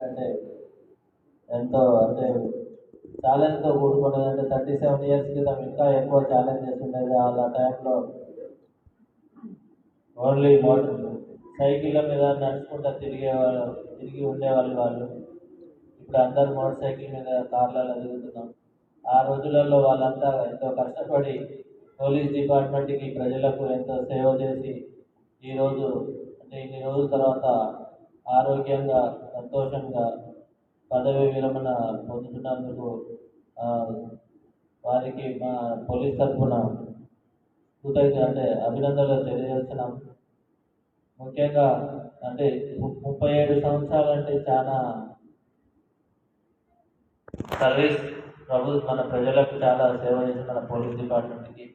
అంటే ఎంతో అంటే ఛాలెంజ్తో కూడుకున్నది. అంటే 37 ఇయర్స్ క్రితం ఇంకా ఎక్కువ ఛాలెంజెస్ ఉండేది. ఆ టైంలో ఓన్లీ మోటార్ సైకిళ్ళ మీద నడుచుకుంటూ తిరిగి ఉండేవాళ్ళు వాళ్ళు. ఇప్పుడు అందరు మోటార్ సైకిల్ మీద కార్లలో తిరుగుతున్నాం. ఆ రోజులలో వాళ్ళంతా ఎంతో కష్టపడి పోలీస్ డిపార్ట్మెంట్కి ప్రజలకు ఎంతో సేవ చేసి ఈరోజు అంటే ఇన్ని రోజుల తర్వాత ఆరోగ్యంగా సంతోషంగా పదవి విరమణ పొందుతున్నందుకు వారికి మా పోలీస్ తరఫున అంటే అభినందనలు తెలియజేస్తున్నాం. ముఖ్యంగా అంటే 37 సంవత్సరాలు అంటే చాలా సర్వీస్ మన ప్రజలకు చాలా సేవ చేసిన మన పోలీస్ డిపార్ట్మెంట్కి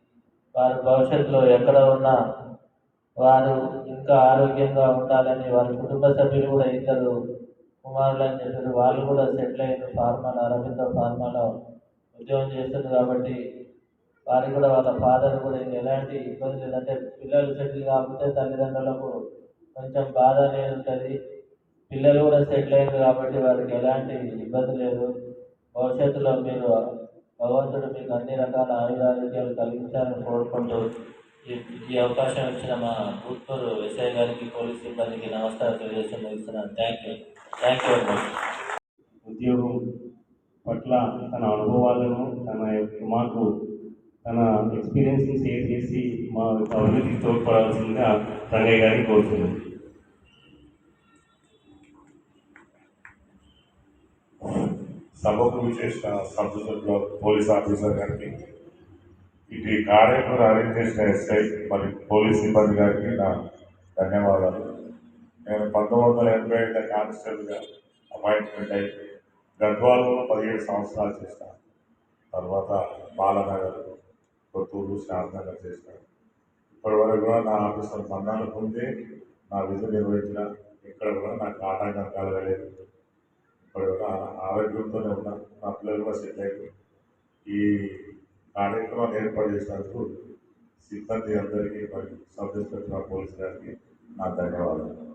వారి భవిష్యత్తులో ఎక్కడ ఉన్నా వారు ఇంకా ఆరోగ్యంగా ఉండాలని వారి కుటుంబ సభ్యులు కూడా ఇద్దరు కుమారులు అని చెప్పారు. వాళ్ళు కూడా సెటిల్ అయిన ఫార్మాలో అరవిందో ఫార్మాలో ఉద్యోగం చేస్తుంది కాబట్టి వారికి కూడా వాళ్ళ ఫాదర్ కూడా ఎలాంటి ఇబ్బంది లేదంటే పిల్లలు సెటిల్ కాకపోతే తల్లిదండ్రులకు కొంచెం బాధ అనేది ఉంటుంది. పిల్లలు కూడా సెటిల్ అయింది కాబట్టి వారికి ఎలాంటి ఇబ్బంది లేదు. భవిష్యత్తులో మీరు భగవంతుడు మీకు అన్ని రకాల ఆయురారోగ్యాలు కలిగించాలని కోరుకుంటూ ఈ అవకాశం ఇచ్చిన మా భూత్పూర్ ఎస్ఐ గారికి పోలీస్ సిబ్బందికి నమస్కారం తెలియజేస్తూ ముగిస్తున్నాను. Thank you very much. ఉద్యోగం పట్ల తన అనుభవాలను మాకు తన ఎక్స్పీరియన్స్ని షేర్ చేసి మా అభివృద్ధికి తోడ్పడాల్సిందిగా రంగయ్య గారిని కోరుతున్నాను. సభకు విశేష సంతోషంలో పోలీస్ ఆఫీసర్ గారికి, ఇటు కార్యక్రమం అరేంజ్ చేసిన ఎస్ఐ మరి పోలీస్ సిబ్బంది గారికి నా ధన్యవాదాలు. నేను 1985 కానిస్టేబుల్గా అపాయింట్మెంట్ అయ్యి గద్వాలలో 17 సంవత్సరాలు చేశాను. తర్వాత బాలనగర్, కొత్తూరు, శాంతనగర్ చేశాను. ఇప్పటి వరకు కూడా నా ఆఫీసర్ బంధాలు పొంది నా విధులు నిర్వహించిన ఇక్కడ కూడా నాకు ఆటంకం కలగలేదు. ఇప్పుడు కూడా ఆరోగ్యంతోనే ఉన్నా. నా పిల్లలు కూడా సెటిల్ అయిపోయి ఈ కార్యక్రమాన్ని ఏర్పాటు చేసినందుకు సిబ్బంది అందరికీ మరియు సబ్ ఇన్స్పెక్టర్ పోలీస్ గారికి నా ధన్యవాదాలు.